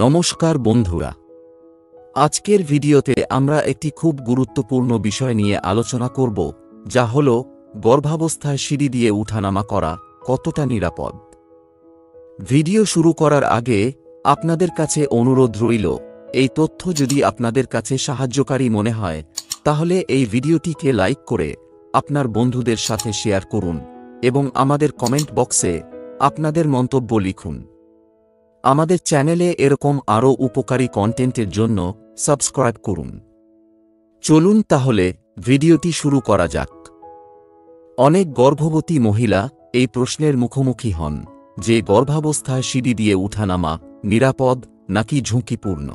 নমস্কার বন্ধুরা, আজকের ভিডিওতে আমরা একটি খুব গুরুত্বপূর্ণ বিষয় নিয়ে আলোচনা করব, যা হল গর্ভাবস্থায় সিঁড়ি দিয়ে উঠানামা করা কতটা নিরাপদ। ভিডিও শুরু করার আগে আপনাদের কাছে অনুরোধ রইল, এই তথ্য যদি আপনাদের কাছে সাহায্যকারী মনে হয় তাহলে এই ভিডিওটিকে লাইক করে আপনার বন্ধুদের সাথে শেয়ার করুন এবং আমাদের কমেন্ট বক্সে আপনাদের মন্তব্য লিখুন। আমাদের চ্যানেলে এরকম আরও উপকারী কন্টেন্টের জন্য সাবস্ক্রাইব করুন। চলুন তাহলে ভিডিওটি শুরু করা যাক। অনেক গর্ভবতী মহিলা এই প্রশ্নের মুখোমুখি হন যে গর্ভাবস্থায় সিঁড়ি দিয়ে উঠানামা নিরাপদ নাকি ঝুঁকিপূর্ণ।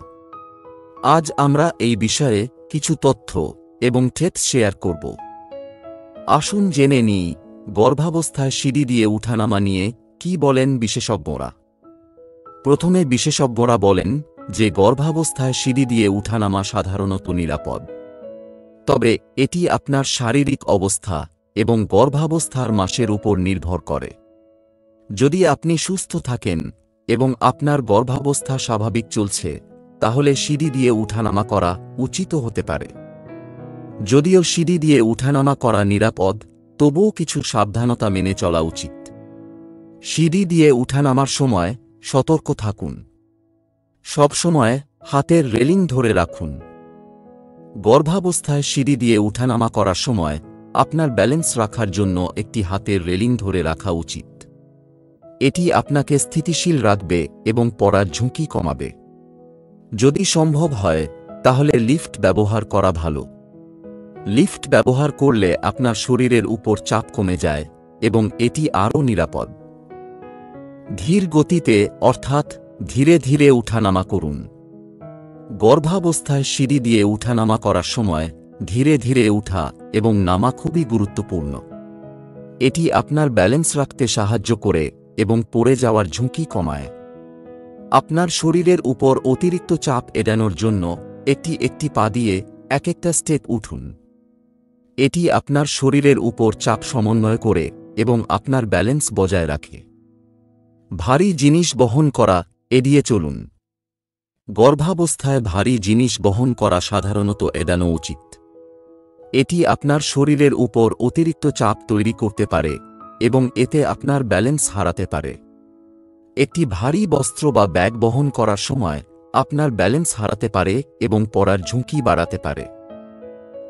আজ আমরা এই বিষয়ে কিছু তথ্য এবং টিপস শেয়ার করব। আসুন জেনে নিই গর্ভাবস্থায় সিঁড়ি দিয়ে উঠানামা নিয়ে কি বলেন বিশেষজ্ঞরা। প্রথমে বিশেষজ্ঞরা বলেন যে গর্ভাবস্থায় সিঁড়ি দিয়ে উঠানামা সাধারণত নিরাপদ, তবে এটি আপনার শারীরিক অবস্থা এবং গর্ভাবস্থার মাসের উপর নির্ভর করে। যদি আপনি সুস্থ থাকেন এবং আপনার গর্ভাবস্থা স্বাভাবিক চলছে, তাহলে সিঁড়ি দিয়ে উঠানামা করা উচিত হতে পারে। যদিও সিঁড়ি দিয়ে উঠানামা করা নিরাপদ, তবুও কিছু সাবধানতা মেনে চলা উচিত। সিঁড়ি দিয়ে উঠানামার সময় সতর্ক থাকুন। সবসময় হাতের রেলিং ধরে রাখুন। গর্ভাবস্থায় সিঁড়ি দিয়ে উঠানামা করার সময় আপনার ব্যালেন্স রাখার জন্য একটি হাতের রেলিং ধরে রাখা উচিত। এটি আপনাকে স্থিতিশীল রাখবে এবং পড়ার ঝুঁকি কমাবে। যদি সম্ভব হয় তাহলে লিফট ব্যবহার করা ভালো। লিফট ব্যবহার করলে আপনার শরীরের উপর চাপ কমে যায় এবং এটি আরও নিরাপদ। ধীর গতিতে অর্থাৎ ধীরে ধীরে উঠানামা করুন। গর্ভাবস্থায় সিঁড়ি দিয়ে উঠানামা করার সময় ধীরে ধীরে উঠা এবং নামা খুবই গুরুত্বপূর্ণ। এটি আপনার ব্যালেন্স রাখতে সাহায্য করে এবং পড়ে যাওয়ার ঝুঁকি কমায়। আপনার শরীরের উপর অতিরিক্ত চাপ এড়ানোর জন্য একটি একটি পা দিয়ে এক একটা স্টেপ উঠুন। এটি আপনার শরীরের উপর চাপ সমন্বয় করে এবং আপনার ব্যালেন্স বজায় রাখে। ভারী জিনিস বহন করা এড়িয়ে চলুন। গর্ভাবস্থায় ভারী জিনিস বহন করা সাধারণত এড়ানো উচিত। এটি আপনার শরীরের উপর অতিরিক্ত চাপ তৈরি করতে পারে এবং এতে আপনার ব্যালেন্স হারাতে পারে। একটি ভারী বস্ত্র বা ব্যাগ বহন করার সময় আপনার ব্যালেন্স হারাতে পারে এবং পড়ার ঝুঁকি বাড়াতে পারে।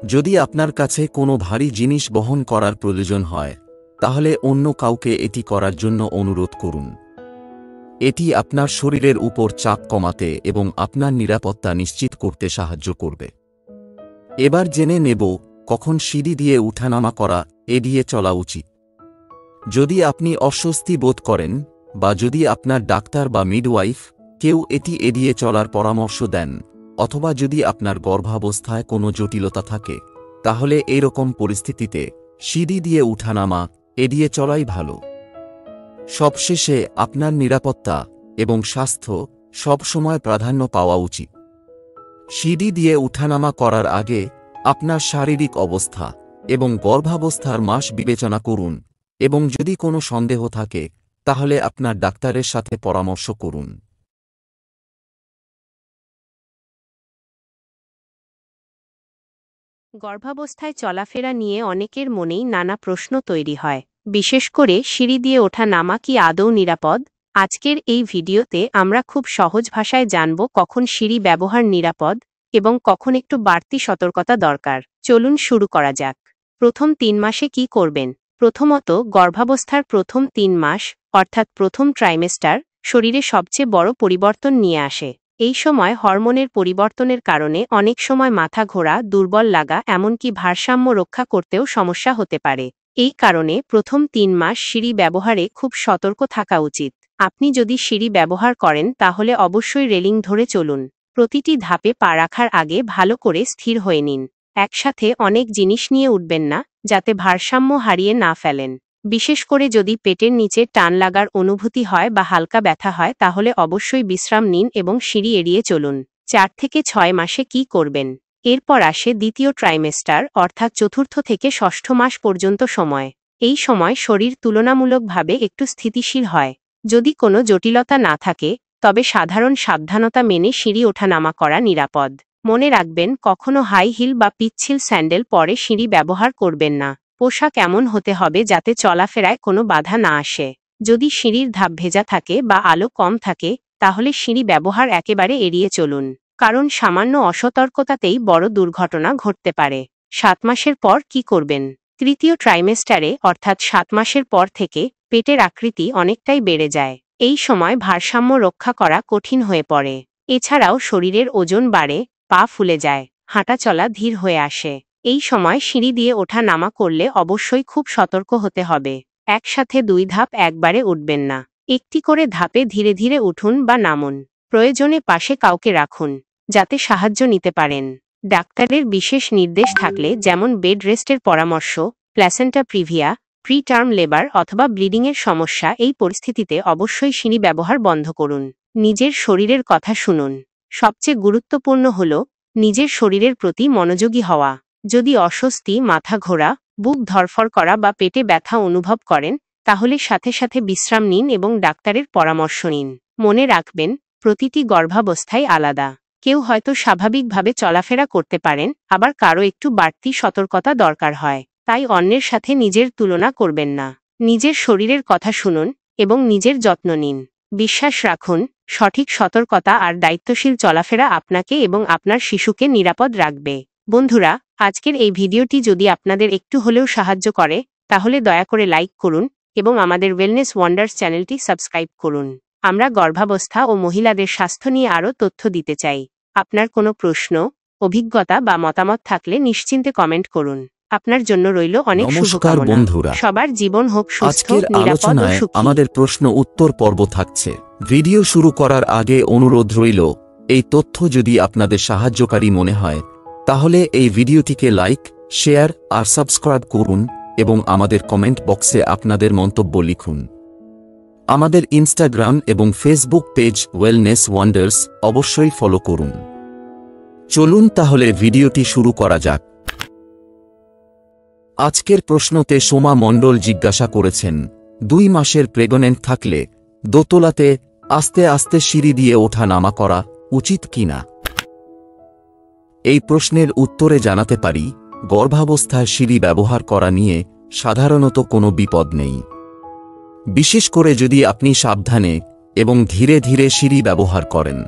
যদি আপনার কাছে কোনো ভারী জিনিস বহন করার প্রয়োজন হয়, তাহলে অন্য কাউকে এটি করার জন্য অনুরোধ করুন। এটি আপনার শরীরের উপর চাপ কমাতে এবং আপনার নিরাপত্তা নিশ্চিত করতে সাহায্য করবে। এবার জেনে নেব কখন সিঁড়ি দিয়ে উঠানামা করা এড়িয়ে চলা উচিত। যদি আপনি অস্বস্তি বোধ করেন বা যদি আপনার ডাক্তার বা মিডওয়াইফ কেউ এটি এড়িয়ে চলার পরামর্শ দেন, অথবা যদি আপনার গর্ভাবস্থায় কোনো জটিলতা থাকে, তাহলে এরকম পরিস্থিতিতে সিঁড়ি দিয়ে উঠানামা এড়িয়ে চলাই ভালো। সবশেষে আপনার নিরাপত্তা এবং স্বাস্থ্য সবসময় প্রাধান্য পাওয়া উচিত। সিঁড়ি দিয়ে উঠানামা করার আগে আপনার শারীরিক অবস্থা এবং গর্ভাবস্থার মাস বিবেচনা করুন এবং যদি কোনো সন্দেহ থাকে তাহলে আপনার ডাক্তারের সাথে পরামর্শ করুন। গর্ভাবস্থায় চলাফেরা নিয়ে অনেকের মনেই নানা প্রশ্ন তৈরি হয়, বিশেষ করে সিঁড়ি দিয়ে ওঠা নামা কি আদৌ নিরাপদ। আজকের এই ভিডিওতে আমরা খুব সহজ ভাষায় জানব কখন সিঁড়ি ব্যবহার নিরাপদ এবং কখন একটু বাড়তি সতর্কতা দরকার। চলুন শুরু করা যাক। প্রথম 3 মাসে কি করবেন। প্রথমত, গর্ভাবস্থার প্রথম 3 মাস অর্থাৎ প্রথম ট্রাইমেস্টার শরীরে সবচেয়ে বড় পরিবর্তন নিয়ে আসে। এই সময় হরমোনের পরিবর্তনের কারণে অনেক সময় মাথা ঘোরা, দুর্বল লাগা, এমনকি ভারসাম্য রক্ষা করতেও সমস্যা হতে পারে। এই কারণে প্রথম 3 মাস সিঁড়ি ব্যবহারে খুব সতর্ক থাকা উচিত। আপনি যদি সিঁড়ি ব্যবহার করেন তাহলে অবশ্যই রেলিং ধরে চলুন। প্রতিটি ধাপে পা রাখার আগে ভালো করে স্থির হয়ে নিন। একসাথে অনেক জিনিস নিয়ে উঠবেন না, যাতে ভারসাম্য হারিয়ে না ফেলেন। বিশেষ করে যদি পেটের নিচে টান লাগার অনুভূতি হয় বা হালকা ব্যথা হয়, তাহলে অবশ্যই বিশ্রাম নিন এবং সিঁড়ি এড়িয়ে চলুন। 4 থেকে 6 মাসে কি করবেন। এরপর আসে দ্বিতীয় ট্রাইমেস্টার অর্থাৎ চতুর্থ থেকে ষষ্ঠ মাস পর্যন্ত সময়। এই সময় শরীর তুলনামূলকভাবে একটু স্থিতিশীল হয়। যদি কোনো জটিলতা না থাকে তবে সাধারণ সাবধানতা মেনে সিঁড়ি ওঠানামা করা নিরাপদ। মনে রাখবেন, কখনো হাই হিল বা পিচ্ছিল স্যান্ডেল পরে সিঁড়ি ব্যবহার করবেন না। পোশাক এমন হতে হবে যাতে চলাফেরায় কোনো বাধা না আসে। যদি সিঁড়ির ধাপ ভেজা থাকে বা আলো কম থাকে, তাহলে সিঁড়ি ব্যবহার একেবারে এড়িয়ে চলুন, কারণ সামান্য অসতর্কতাতেই বড় দুর্ঘটনা ঘটতে পারে। 7 মাসের পর কি করবেন? তৃতীয় ট্রাইমেস্টারে অর্থাৎ 7 মাসের পর থেকে পেটের আকৃতি অনেকটাই বেড়ে যায়। এই সময় ভারসাম্য রক্ষা করা কঠিন হয়ে পড়ে। এছাড়াও শরীরের ওজন বাড়ে, পা ফুলে যায়, হাঁটাচলা ধীর হয়ে আসে। এই সময় সিঁড়ি দিয়ে ওঠা নামা করলে অবশ্যই খুব সতর্ক হতে হবে। একসাথে 2 ধাপ একবারে উঠবেন না। একটি করে ধাপে ধীরে ধীরে উঠুন বা নামুন। প্রয়োজনে পাশে কাউকে রাখুন, যাতে সাহায্য নিতে পারেন। ডাক্তারের বিশেষ নির্দেশ থাকলে, যেমন বেড রেস্টের পরামর্শ, placenta previa, pre term labour অথবা ব্লিডিংয়ের সমস্যা, এই পরিস্থিতিতে অবশ্যই সিঁড়ি ব্যবহার বন্ধ করুন। নিজের শরীরের কথা শুনুন। সবচেয়ে গুরুত্বপূর্ণ হল নিজের শরীরের প্রতি মনোযোগী হওয়া। যদি অস্বস্তি, মাথা ঘোরা, বুক ধড়ফড় করা বা পেটে ব্যথা অনুভব করেন, তাহলে সাথে সাথে বিশ্রাম নিন এবং ডাক্তারের পরামর্শ নিন। মনে রাখবেন, প্রতিটি গর্ভাবস্থায় আলাদা। কেউ হয়তো স্বাভাবিকভাবে চলাফেরা করতে পারেন, আবার কারো একটু বাড়তি সতর্কতা দরকার হয়। তাই অন্যের সাথে নিজের তুলনা করবেন না। নিজের শরীরের কথা শুনুন এবং নিজের যত্ন নিন। বিশ্বাস রাখুন, সঠিক সতর্কতা আর দায়িত্বশীল চলাফেরা আপনাকে এবং আপনার শিশুকে নিরাপদ রাখবে। বন্ধুরা, আজকের এই ভিডিওটি যদি আপনাদের একটু হলেও সাহায্য করে, তাহলে দয়া করে লাইক করুন এবং আমাদের ওয়েলনেস ওয়ান্ডার্স চ্যানেলটি সাবস্ক্রাইব করুন। আমরা গর্ভাবস্থা ও মহিলাদের স্বাস্থ্য নিয়ে আরও তথ্য দিতে চাই। আপনার কোনো প্রশ্ন, অভিজ্ঞতা বা মতামত থাকলে নিশ্চিন্তে কমেন্ট করুন। আপনার জন্য রইল অনেক নমস্কার শুভকামনা। বন্ধুরা, সবার জীবন হোক সুস্থ, আজকের নিরাপদ ও আলোচনায় সুখী। আমাদের প্রশ্ন উত্তর পর্ব থাকছে। ভিডিও শুরু করার আগে অনুরোধ রইল, এই তথ্য যদি আপনাদের সাহায্যকারী মনে হয়, তাহলে এই ভিডিওটিকে লাইক, শেয়ার আর সাবস্ক্রাইব করুন এবং আমাদের কমেন্ট বক্সে আপনাদের মন্তব্য লিখুন। আমাদের ইনস্টাগ্রাম এবং ফেসবুক পেজ ওয়েলনেস ওয়ান্ডার্স অবশ্যই ফলো করুন। চলুন তাহলে ভিডিওটি শুরু করা যাক। আজকের প্রশ্নতে সোমা মণ্ডল জিজ্ঞাসা করেছেন, 2 মাসের প্রেগন্যান্ট থাকলে দোতলাতে আস্তে আস্তে সিঁড়ি দিয়ে ওঠা নামা করা উচিত কিনা? এই প্রশ্নের উত্তরে জানাতে পারি, গর্ভাবস্থায় সিঁড়ি ব্যবহার করা নিয়ে সাধারণত কোনো বিপদ নেই। বিশেষ করে যদি আপনি সাবধানে এবং ধীরে ধীরে সিঁড়ি ব্যবহার করেন।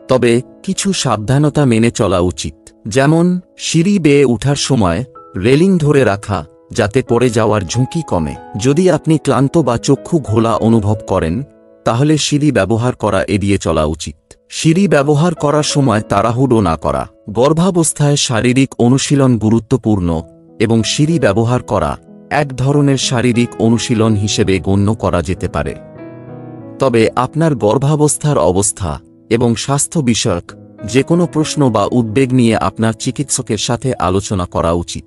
তবে কিছু সাবধানতা মেনে চলা উচিত, যেমন সিঁড়ি বেয়ে ওঠার সময় রেলিং ধরে রাখা, যাতে পড়ে যাওয়ার ঝুঁকি কমে। যদি আপনি ক্লান্ত বা চক্ষু ঘোলা অনুভব করেন, তাহলে সিঁড়ি ব্যবহার করা এড়িয়ে চলা উচিত। সিঁড়ি ব্যবহার করার সময় তাড়াহুড়ো না করা। গর্ভাবস্থায় শারীরিক অনুশীলন গুরুত্বপূর্ণ এবং সিঁড়ি ব্যবহার করা এক ধরনের শারীরিক অনুশীলন হিসেবে গণ্য করা যেতে পারে। তবে আপনার গর্ভাবস্থার অবস্থা এবং স্বাস্থ্য বিষয়ক যে কোনো প্রশ্ন বা উদ্বেগ নিয়ে আপনার চিকিৎসকের সাথে আলোচনা করা উচিত।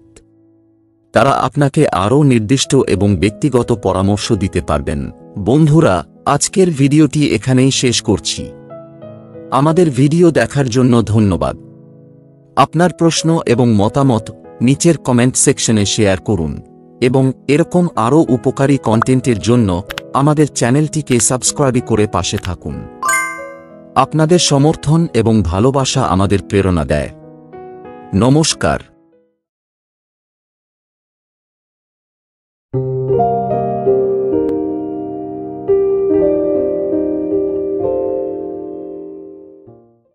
তারা আপনাকে আরও নির্দিষ্ট এবং ব্যক্তিগত পরামর্শ দিতে পারবেন। বন্ধুরা, আজকের ভিডিওটি এখানেই শেষ করছি। আমাদের ভিডিও দেখার জন্য ধন্যবাদ। আপনার প্রশ্ন এবং মতামত নিচের কমেন্ট সেকশনে শেয়ার করুন এবং এরকম আরও উপকারী কন্টেন্টের জন্য আমাদের চ্যানেলটিকে সাবস্ক্রাইব করে পাশে থাকুন। আপনাদের সমর্থন এবং ভালোবাসা আমাদের প্রেরণা দেয়। নমস্কার।